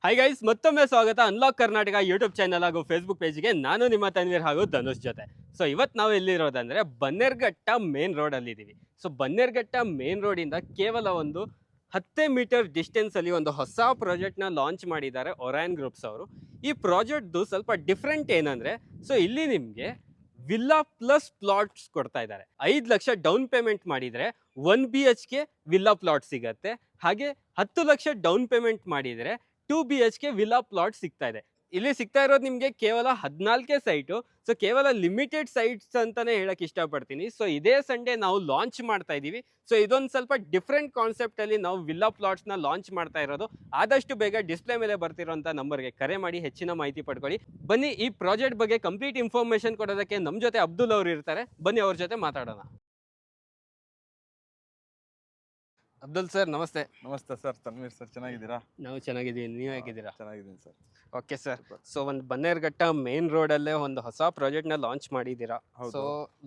Hi guys, ಮತ್ತೊಮ್ಮೆ ಸ್ವಾಗತ unlock Karnataka YouTube channel ಹಾಗೂ ಫೇಸ್ಬುಕ್ ಪೇಜ್ಗೆ. ನಾನು ನಿಮ್ಮ ತನ್ವೀರ್ ಹಾಗೂ ಧನುಷ್ ಜೊತೆ. ಸೊ ಇವತ್ತು ನಾವು ಎಲ್ಲಿರೋದಂದ್ರೆ ಬನ್ನೇರ್ಘಟ್ಟ ಮೇನ್ ರೋಡ್ ಅಲ್ಲಿ ಇದೀವಿ. ಸೊ ಬನ್ನೇರ್ಘಟ್ಟ ಮೇನ್ ರೋಡ್ ಇಂದ ಕೇವಲ ಒಂದು 10 ಮೀಟರ್ ಡಿಸ್ಟೆನ್ಸ್ ಅಲ್ಲಿ ಒಂದು ಹೊಸ ಪ್ರಾಜೆಕ್ಟ್ ನ ಲಾಂಚ್ ಮಾಡಿದ್ದಾರೆ ಒರಾಯನ್ ಗ್ರೂಪ್ಸ್ ಅವರು. ಈ ಪ್ರಾಜೆಕ್ಟ್ ಸ್ವಲ್ಪ ಡಿಫ್ರೆಂಟ್ ಏನಂದ್ರೆ, ಸೊ ಇಲ್ಲಿ ನಿಮ್ಗೆ ವಿಲ್ಲಾ ಪ್ಲಸ್ ಪ್ಲಾಟ್ಸ್ ಕೊಡ್ತಾ ಇದ್ದಾರೆ. 5 ಲಕ್ಷ ಡೌನ್ ಪೇಮೆಂಟ್ ಮಾಡಿದ್ರೆ 1 BHK ವಿಲ್ಲಾ ಪ್ಲಾಟ್ ಸಿಗತ್ತೆ. ಹಾಗೆ 10 ಲಕ್ಷ ಡೌನ್ ಪೇಮೆಂಟ್ ಮಾಡಿದ್ರೆ 2 BHK ವಿಲ್ಲಾ ಪ್ಲಾಟ್ ಸಿಗ್ತಾ ಇದೆ. ಇಲ್ಲಿ ಸಿಗ್ತಾ ಇರೋದು ನಿಮಗೆ ಕೇವಲ 14 ಸೈಟು. ಸೊ ಕೇವಲ ಲಿಮಿಟೆಡ್ ಸೈಟ್ಸ್ ಅಂತಾನೆ ಹೇಳಕ್ ಇಷ್ಟಪಡ್ತೀನಿ. ಸೊ ಇದೇ ಸಂಡೇ ನಾವು ಲಾಂಚ್ ಮಾಡ್ತಾ ಇದೀವಿ. ಸೊ ಇದೊಂದು ಸ್ವಲ್ಪ ಡಿಫ್ರೆಂಟ್ ಕಾನ್ಸೆಪ್ಟ್ ಅಲ್ಲಿ ನಾವು ವಿಲ್ಲಾ ಪ್ಲಾಟ್ಸ್ ನ ಲಾಂಚ್ ಮಾಡ್ತಾ ಇರೋದು. ಆದಷ್ಟು ಬೇಗ ಡಿಸ್ಪ್ಲೇ ಮೇಲೆ ಬರ್ತಿರೋಂಥ ನಂಬರ್ಗೆ ಕರೆ ಮಾಡಿ ಹೆಚ್ಚಿನ ಮಾಹಿತಿ ಪಡ್ಕೊಳ್ಳಿ. ಬನ್ನಿ, ಈ ಪ್ರಾಜೆಕ್ಟ್ ಬಗ್ಗೆ ಕಂಪ್ಲೀಟ್ ಇನ್ಫಾರ್ಮೇಶನ್ ಕೊಡೋದಕ್ಕೆ ನಮ್ಮ ಜೊತೆ ಅಬ್ದುಲ್ ಅವರು ಇರ್ತಾರೆ. ಬನ್ನಿ ಅವ್ರ ಜೊತೆ ಮಾತಾಡೋಣ. ಅಬ್ದುಲ್ ಸರ್, ನಮಸ್ತೆ. ನಮಸ್ತೆ ಸರ್, ತನ್ವೀರ್ ಸರ್, ಚೆನ್ನಾಗಿದ್ದೀರಾ? ನಾವು ಚೆನ್ನಾಗಿದ್ದೀವಿ, ನೀವು ಹೇಗಿದ್ದೀರಾ? ಚೆನ್ನಾಗಿದ್ದೀನಿ ಸರ್. ಓಕೆ ಸರ್, ಸೊ ಒಂದು ಬನ್ನೇರ್ಘಟ್ಟ ಮೇನ್ ರೋಡ್ ಅಲ್ಲೇ ಒಂದು ಹೊಸ ಪ್ರಾಜೆಕ್ಟ್ ನ ಲಾಂಚ್ ಮಾಡಿದ್ದೀರಾ. ಸೊ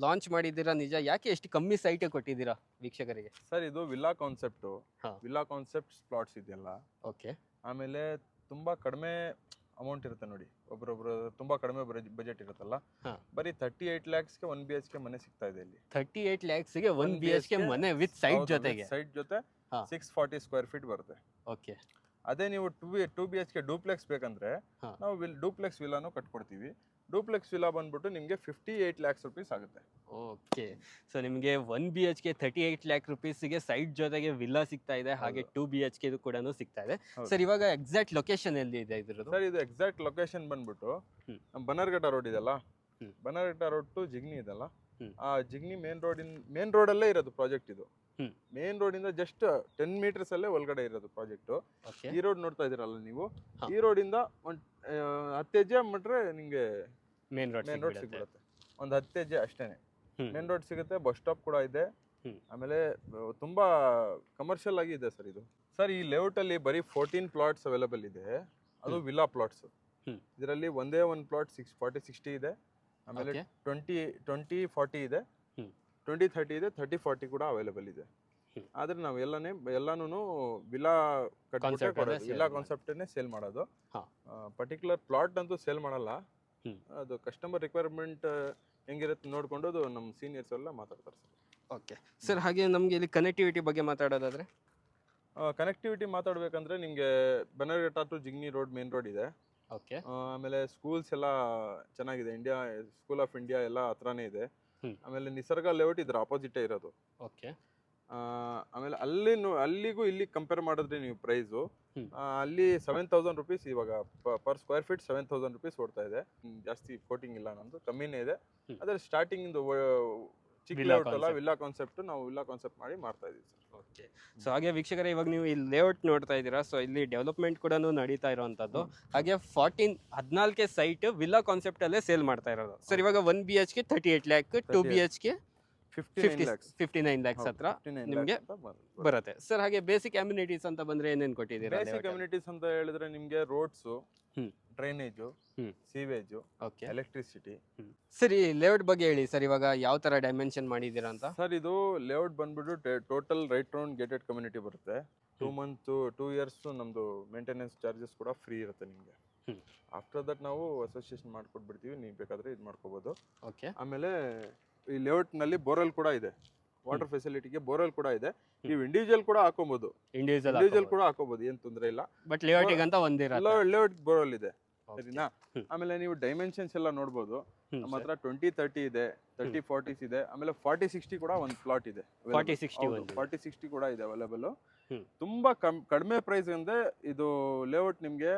ಲಾಂಚ್ ಮಾಡಿದ್ದೀರಾ ನಿಜ, ಯಾಕೆ ಎಷ್ಟು ಕಮ್ಮಿ ಸೈಟ್ ಕೊಟ್ಟಿದ್ದೀರಾ ವೀಕ್ಷಕರಿಗೆ? ಸರ್, ಇದು ವಿಲ್ಲಾ ಕಾನ್ಸೆಪ್ಟ್. ಹಾ. ವಿಲ್ಲಾ ಕಾನ್ಸೆಪ್ಟ್ ಪ್ಲಾಟ್ಸ್ ಇದೆಯಲ್ಲ, ಓಕೆ. ಆಮೇಲೆ ತುಂಬಾ ಕಡಿಮೆ ಅಮೌಂಟ್ ಇರುತ್ತೆ ನೋಡಿ. ಒಬ್ರೊಬ್ರು ತುಂಬಾ ಕಡಿಮೆ ಬಜೆಟ್ ಇರುತ್ತಲ್ಲ, ಹಾ. ಬರೀ 38 lakhsಗೆ 1 BHK ಮನೆ ಸಿಗ್ತಾ ಇದೆ ಇಲ್ಲಿ. 38 lakhsಗೆ 1 BHK ಮನೆ ವಿತ್ ಸೈಟ್ ಜೊತೆಗೆ. ಸೈಟ್ ಜೊತೆ ಹಾ. 640 ಸ್ಕ್ವೇರ್ ಫೀಟ್ ಬರುತ್ತೆ. ಓಕೆ. ಅದೇ ನೀವು 2 BHK ಡೂಪ್ಲೆಕ್ಸ್ ಬೇಕಂದ್ರೆ ಹಾ. ನಾವು ಡೂಪ್ಲೆಕ್ಸ್ ವಿಲ್ಲಾನು ಕಟ್ಕೊಡ್ತೀವಿ. ಡೂಪ್ಲೆಕ್ಸ್ ವಿಲ್ಲಾ ಬಂದ್ಬಿಟ್ಟು ನಿಮಗೆ 58 lakhs rupees ಆಗುತ್ತೆ. ಓಕೆ. ಸೊ ನಿಮಗೆ 1 BHK 38 lakh rupeesಗೆ ಸೈಟ್ ಜೊತೆಗೆ ವಿಲ್ಲಾ ಸಿಗ್ತಾ ಇದೆ. ಹಾಗೆ 2 BHK ಇದು ಕೂಡ ಸಿಗ್ತಾ ಇದೆ. ಹೌದು. ಸರ್, ಇವಾಗ ಎಕ್ಸಾಕ್ಟ್ ಲೊಕೇಶನ್ ಎಲ್ಲಿ ಇದೆ ಇದ್ರದ್ದು? ಸರ್, ಇದು ಎಕ್ಸಾಕ್ಟ್ ಲೊಕೇಶನ್ ಬಂದ್ಬಿಟ್ಟು ಹ್ಮ್. ನಮ್ಮ ಬನ್ನರ್ಘಟ್ಟ ರೋಡ್ ಇದೆಲ್ಲ, ಹ್ಮ್. ಬನ್ನರ್ಘಟ್ಟ ರೋಡ್ ಟು ಜಿಗ್ನಿ ಇದೆಲ್ಲ, ಹ್ಮ್. ಆ ಜಿಗ್ನಿ ಮೇನ್ ರೋಡಲ್ಲೇ ಇರೋದು ಪ್ರಾಜೆಕ್ಟ್ ಇದು. ಹ್ಮ್. ಮೇನ್ ರೋಡಿಂದ ಜಸ್ಟ್ 10 meters ಅಲ್ಲೇ ಒಳಗಡೆ ಇರೋದು ಪ್ರಾಜೆಕ್ಟ್. ಓಕೆ. ಈ ರೋಡ್ ನೋಡ್ತಾ ಇದೀರಲ್ಲ ನೀವು, ಹಾ. ಈ ರೋಡಿಂದ ಒಂದು 10 ಹೆಜ್ಜೆ ಬಿಟ್ರೆ ನಿಮಗೆ ಮೇನ್ ರೋಡ್ ಮೇನ್ ರೋಡ್ ಸಿಗ್ಬಿಡುತ್ತೆ. ಒಂದು 10 ಹೆಜ್ಜೆ ಅಷ್ಟೇನೆ ಹ್ಮ್. ಮೇನ್ ರೋಡ್ ಸಿಗುತ್ತೆ. ಬಸ್ ಸ್ಟಾಪ್ ಕೂಡ ಇದೆ. ಹ್ಮ್. ಆಮೇಲೆ ತುಂಬಾ ಕಮರ್ಷಿಯಲ್ ಆಗಿ ಇದೆ ಸರ್ ಇದು. ಸರ್, ಈ ಲೇಔಟ್ ಅಲ್ಲಿ ಬರೀ 14 ಪ್ಲಾಟ್ಸ್ ಅವೈಲೇಬಲ್ ಇದೆ. ಅದು ವಿಲ್ಲಾ ಪ್ಲಾಟ್ಸ್. ಹ್ಮ್. ಇದರಲ್ಲಿ ಒಂದೇ ಒಂದು ಪ್ಲಾಟ್ 40-60 ಇದೆ. ಆಮೇಲೆ Okay. 20-40 ಇದೆ. ಹ್ಮ್. 20-30 ಇದೆ. 30-40 ಕೂಡ ಅವೈಲೇಬಲ್ ಇದೆ. ಹ್ಮ್. ಆದ್ರೆ ನಾವು ಎಲ್ಲಾನು ವಿಲ್ಲಾ ಕಟ್ಬಿಟ್ಟೆ Concept ಕೊಡೋದು. ಅಲ್ಲೇ ವಿಲ್ಲಾ sale ಕಾನ್ಸೆಪ್ಟನ್ನೇ ಸೇಲ್ ಮಾಡೋದು. ಹಾ. ಪರ್ಟಿಕ್ಯುಲರ್ ಪ್ಲಾಟ್ ಅಂತೂ ಸೇಲ್ ಮಾಡಲ್ಲ. ಹ್ಮ್. ಅದು ಕಸ್ಟಮರ್ ರಿಕ್ವೈರ್ಮೆಂಟ್ ಹೆಂಗಿರುತ್ತೆ ನೋಡ್ಕೊಂಡು ಅದು ನಮ್ಮ ಸೀನಿಯರ್ಸ್ ಎಲ್ಲ ಮಾತಾಡ್ತಾರೆ ಸರ್. ಓಕೆ ಸರ್, ಹಾಗೆ ನಮಗೆ ಇಲ್ಲಿ ಕನೆಕ್ಟಿವಿಟಿ ಬಗ್ಗೆ ಮಾತಾಡೋದಾದ್ರೆ? ಕನೆಕ್ಟಿವಿಟಿ ಮಾತಾಡ್ಬೇಕಂದ್ರೆ ನಿಮಗೆ Bannerghatta to Jigani road main road ಇದೆ. ಓಕೆ. ಆಮೇಲೆ ಸ್ಕೂಲ್ಸ್ ಎಲ್ಲ ಚೆನ್ನಾಗಿದೆ. ಇಂಡಿಯಾ ಸ್ಕೂಲ್ ಆಫ್ ಇಂಡಿಯಾ ಎಲ್ಲ ಹತ್ರನೇ ಇದೆ. ಹ್ಮ್. ಆಮೇಲೆ ನಿಸರ್ಗ ಲೇಔಟ್ ಇದ್ರ ಆಪೋಸಿಟೇ ಇರೋದು. ಓಕೆ. ಆಮೇಲೆ ಅಲ್ಲಿಗೂ ಇಲ್ಲಿ ಕಂಪೇರ್ ಮಾಡಿದ್ರೆ ನೀವು ಪ್ರೈಸು, ಹ್ಮ್. ಅಲ್ಲಿ 7,000 rupees ಇವಾಗ ಪರ್ ಸ್ಕ್ವೇರ್ ಫೀಟ್ 7,000 rupees ಓಡ್ತಾ ಇದೆ. ಜಾಸ್ತಿ ಕೋಟಿಂಗ್ ಇಲ್ಲ, ನಮ್ದು ಕಮ್ಮಿನೇ ಇದೆ. ಹ್ಮ್. ಅದ್ರ ಸ್ಟಾರ್ಟಿಂಗ್ ಚಿಕ್ಕ Villa ಲೇಔಟ್ ಅಲ್ಲ, concept. ವಿಲ್ಲಾ ಕಾನ್ಸೆಪ್ಟ್ ನಾವು ವಿಲ್ಲಾ ಕಾನ್ಸೆಪ್ಟ್ ಮಾಡಿ ಮಾಡ್ತಾ ಇದೀವಿ ಸರ್. ಓಕೆ. ಸೊ ಹಾಗೆ ವೀಕ್ಷಕರೇ, ಇವಾಗ ನೀವು ಇಲ್ಲಿ ಲೇಔಟ್ ನೋಡ್ತಾ ಇದ್ದೀರಾ. ಸೊ ಇಲ್ಲಿ ಡೆವಲಪ್ಮೆಂಟ್ ಕೂಡ ನಡೀತಾ ಇರುವಂತದ್ದು. ಹಾಗೆ 14 ಸೈಟ್ ವಿಲ್ಲಾ ಕಾನ್ಸೆಪ್ಟ್ ಅಲ್ಲೇ ಸೇಲ್ ಮಾಡ್ತಾ ಇರೋದು. ಸರ್, ಇವಾಗ 1 BHK 38 lakh, 2 BHK 59 lakhs. 59 lakhs ಹತ್ರ 59 ನಿಮ್ಗೆ lakhs ಅಂತ ಬರುತ್ತೆ. ಸರ್, ಹಾಗೆ ಬೇಸಿಕ್ ಅಮ್ಯುನಿಟೀಸ್ ಅಂತ ಬಂದ್ರೆ ಏನೇನು ಕೊಟ್ಟಿದ್ದೀರಾ? ಬೇಸಿಕ್ ಕಮ್ಯುನಿಟೀಸ್ ಅಂತ ಹೇಳಿದ್ರೆ ನಿಮ್ಗೆ roads, hmm. Drainage, hmm. Sewage, okay. Electricity. Sir, ಈ ಲೇಔಟ್ ಬಗ್ಗೆ ಹೇಳಿ ಸರ್. ಇವಾಗ ಯಾವ ತರ ಡೈಮೆನ್ಷನ್ ಮಾಡಿದ್ದೀರಾ ಅಂತ? ಸರ್, ಇದು ಲೇಔಟ್ ಬಂದ್ಬಿಟ್ಟು total right round gated community ಬರುತ್ತೆ. 2 years ನಮ್ದು ಮೇಂಟೆನೆನ್ಸ್ ಚಾರ್ಜಸ್ ಕೂಡ ಫ್ರೀ ಇರುತ್ತೆ ನಿಮಗೆ. ಹ್ಮ್. ಆಫ್ಟರ್ ದಟ್ ನಾವು ಅಸೋಸಿಯೇಷನ್ ಮಾಡ್ಕೊಟ್ಬಿಡ್ತೀವಿ, ನೀವು ಬೇಕಾದ್ರೆ ಇದು ಮಾಡ್ಕೋಬಹುದು. ಓಕೆ. ಆಮೇಲೆ ಈ ಲೇಔಟ್ ನಲ್ಲಿ ಬೋರ್ವೆಲ್ ಕೂಡ ಇದೆ. ವಾಟರ್ ಫೆಸಿಲಿಟಿಗೆ ಬೋರ್ವೆಲ್ ಕೂಡ ಇದೆ. ನೀವು ಇಂಡಿವಿಜುವಲ್ ಕೂಡ ಹಾಕೋಬಹುದು. ಇಂಡಿವಿಜುವಲ್ ಕೂಡ ಹಾಕೋಬಹುದು, ಏನ್ ತೊಂದರೆ ಇಲ್ಲ. ಬಟ್ ಲೇಔಟಿಗೆ ಅಂತ ಒಂದಿರಲ್ಲ. ಲೇಔಟ್ ಬೋರ್ವೆಲ್ ಇದೆ, ಸರಿನಾ? ಆಮೇಲೆ ನೀವು ಡೈಮೆನ್ಷನ್ಸ್ ಎಲ್ಲ ನೋಡ್ಬೋದು. ನಮ್ಮ ಹತ್ರ 20-30 ಇದೆ, 30-40 ಇದೆ. ಆಮೇಲೆ 40-60 ಕೂಡ ಒಂದು ಪ್ಲಾಟ್ ಇದೆ. 40-60 ಕೂಡ ಇದೆ ಅವೈಲೇಬಲ್. ತುಂಬಾ ಕಡಿಮೆ ಪ್ರೈಸ್ ಅಂದ್ರೆ ಇದು ಲೇಔಟ್ ನಿಮ್ಗೆ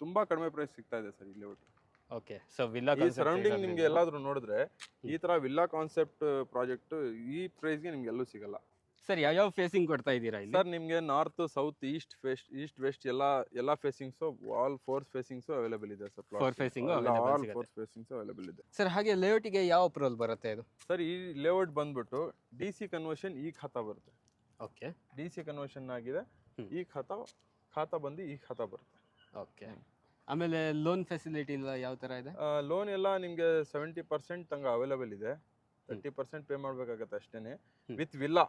ತುಂಬಾ ಕಡಿಮೆ ಪ್ರೈಸ್ ಸಿಗ್ತಾ ಇದೆ ಸರ್ ಈ ಲೇಔಟ್. ಓಕೆ. ಸೊ ವಿಲ್ಲಾ ಈ ಸರೌಂಡಿಂಗ್ ನಿಮ್ಗೆ ಎಲ್ಲಾದ್ರೂ ನೋಡಿದ್ರೆ ಈ ತರ ವಿಲ್ಲಾ ಕಾನ್ಸೆಪ್ಟ್ ಪ್ರಾಜೆಕ್ಟ್ ಈ ಪ್ರೈಸ್ ಗೆ ನಿಮ್ಗೆ ಎಲ್ಲೂ ಸಿಗಲ್ಲ. ಸರ್, ಯಾವ ಫೇಸಿಂಗ್ ಕೊಡ್ತಾ ಇದ್ದೀರಾ ಇಲ್ಲಿ? ಸರ್, ನಿಮ್ಗೆ ನಾರ್ತ್, ಸೌತ್, ಈಸ್ಟ್ ವೆಸ್ಟ್ ಎಲ್ಲ ಫೇಸಿಂಗ್ಸ್, ಆಲ್ 4 ಫೇಸಿಂಗ್ಸ್ ಅವೈಲೇಬಲ್ ಇದೆ ಸರ್. 4 ಫೇಸಿಂಗ್ ಆಲ್ 4 ಫೇಸಿಂಗ್ಸ್ ಅವೈಲೇಬಲ್ ಇದೆ. ಸರ್, ಹಾಗೆ ಲೇಔಟಿಗೆ ಯಾವ ಅಪ್ರೂವಲ್ ಬರುತ್ತೆ ಇದು? ಸರ್, ಈ ಲೇಔಟ್ ಬಂದ್ಬಿಟ್ಟು DC ಕನ್ವರ್ಷನ್ ಈ ಖಾತಾ ಬರುತ್ತೆ. ಓಕೆ. DC ಕನ್ವರ್ಷನ್ ಆಗಿದೆ. ಈ ಖಾತಾ ಬಂದು ಈ ಖಾತಾ ಬರುತ್ತೆ. ಓಕೆ. ಆಮೇಲೆ ಲೋನ್ ಫೆಸಿಲಿಟಿ ಎಲ್ಲ ಯಾವ ತರ ಇದೆ? ಲೋನ್ ಎಲ್ಲ ನಿಮ್ಗೆ 70% ತಂಗ ಅವೈಲೇಬಲ್ ಇದೆ. 30% ಪೇ ಮಾಡ್ಬೇಕಾಗತ್ತೆ ಅಷ್ಟೇನೆ. With villa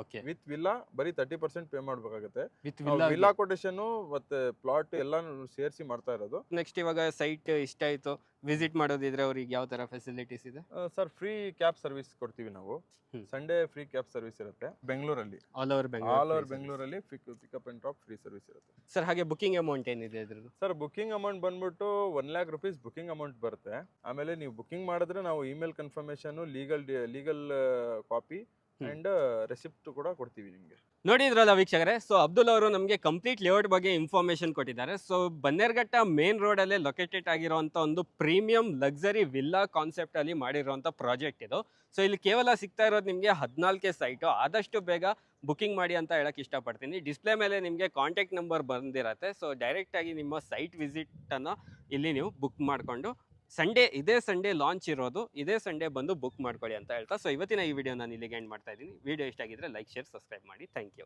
okay with villa ಬರೀ 30% ಪೇ ಮಾಡ್ಬೇಕಾಗುತ್ತೆ. ವಿತ್ ವಿಲ್ಲಾ ಕೊಟೇಶನ್ ಮತ್ತೆ ಪ್ಲಾಟ್ ಎಲ್ಲ ಸೇರಿಸಿ ಮಾಡ್ತಾ ಇರೋದು. ನೆಕ್ಸ್ಟ್ ಇವಾಗ ಸೈಟ್ ಇಷ್ಟ ಆಯ್ತು ವಿಸಿಟ್ ಮಾಡೋದಿದ್ರೆ ಅವ್ರಿಗೆ ಯಾವ ತರ ಫೆಸಿಲಿಟೀಸ್ ಇದೆ? ಸರ್ ಫ್ರೀ ಕ್ಯಾಬ್ ಸರ್ವಿಸ್ ಕೊಡ್ತೀವಿ ನಾವು. ಹ್ಮ್. ಸಂಡೇ ಫ್ರೀ ಕ್ಯಾಬ್ ಸರ್ವಿಸ್ ಇರುತ್ತೆ ಬೆಂಗಳೂರಲ್ಲಿ. ಆಲ್ ಓವರ್ ಆಲ್ ಓವರ್ ಬೆಂಗಳೂರಲ್ಲಿ pickup and drop free service ಇರುತ್ತೆ. ಸರ್ ಹಾಗೆ ಬುಕಿಂಗ್ ಅಮೌಂಟ್ ಏನಿದೆ ಇದ್ರದ್ದು? ಸರ್ ಬುಕಿಂಗ್ ಅಮೌಂಟ್ ಬಂದ್ಬಿಟ್ಟು 1 lakh rupees ಬುಕಿಂಗ್ ಅಮೌಂಟ್ ಬರುತ್ತೆ. ಆಮೇಲೆ ನೀವು ಬುಕಿಂಗ್ ಮಾಡಿದ್ರೆ ನಾವು email confirmation, legal copy and receipt ಕೂಡ ಕೊಡ್ತೀವಿ ನಿಮಗೆ. ನೋಡಿದ್ರಲ್ಲ ವೀಕ್ಷಕರೇ, ಸೊ ಅಬ್ದುಲ್ ಅವರು ನಮಗೆ ಕಂಪ್ಲೀಟ್ ಲೇಔಟ್ ಬಗ್ಗೆ ಇನ್ಫಾರ್ಮೇಶನ್ ಕೊಟ್ಟಿದ್ದಾರೆ. ಸೊ ಬನ್ನೇರ್ಘಟ್ಟ ಮೇನ್ ರೋಡಲ್ಲೇ ಲೊಕೇಟೆಡ್ ಆಗಿರುವಂಥ ಒಂದು ಪ್ರೀಮಿಯಂ ಲಕ್ಸರಿ ವಿಲ್ಲಾ ಕಾನ್ಸೆಪ್ಟ್ ಅಲ್ಲಿ ಮಾಡಿರುವಂಥ ಪ್ರಾಜೆಕ್ಟ್ ಇದು. ಸೊ ಇಲ್ಲಿ ಕೇವಲ ಸಿಗ್ತಾ ಇರೋದು ನಿಮಗೆ 14 ಸೈಟು. ಆದಷ್ಟು ಬೇಗ ಬುಕಿಂಗ್ ಮಾಡಿ ಅಂತ ಹೇಳಕ್ಕೆ ಇಷ್ಟಪಡ್ತೀನಿ. ಡಿಸ್ಪ್ಲೇ ಮೇಲೆ ನಿಮಗೆ ಕಾಂಟ್ಯಾಕ್ಟ್ ನಂಬರ್ ಬಂದಿರತ್ತೆ. ಸೊ ಡೈರೆಕ್ಟಾಗಿ ನಿಮ್ಮ ಸೈಟ್ ವಿಸಿಟನ್ನು ಇಲ್ಲಿ ನೀವು ಬುಕ್ ಮಾಡಿಕೊಂಡು ಇದೇ ಸಂಡೇ ಲಾಂಚ್ ಇರೋದು, ಇದೇ ಸಂಡೇ ಬಂದು ಬುಕ್ ಮಾಡ್ಕೊಳ್ಳಿ ಅಂತ ಹೇಳ್ತಾ, ಸೊ ಇವತ್ತಿನ ಈ ವಿಡಿಯೋ ನಾನು ಇಲ್ಲಿಗೆ ಎಂಡ್ ಮಾಡ್ತಾ ಇದ್ದೀನಿ. ವಿಡಿಯೋ ಇಷ್ಟ ಆಗಿದ್ರೆ ಲೈಕ್, ಶೇರ್, ಸಬ್ಸ್ಕ್ರೈಬ್ ಮಾಡಿ. Thank you.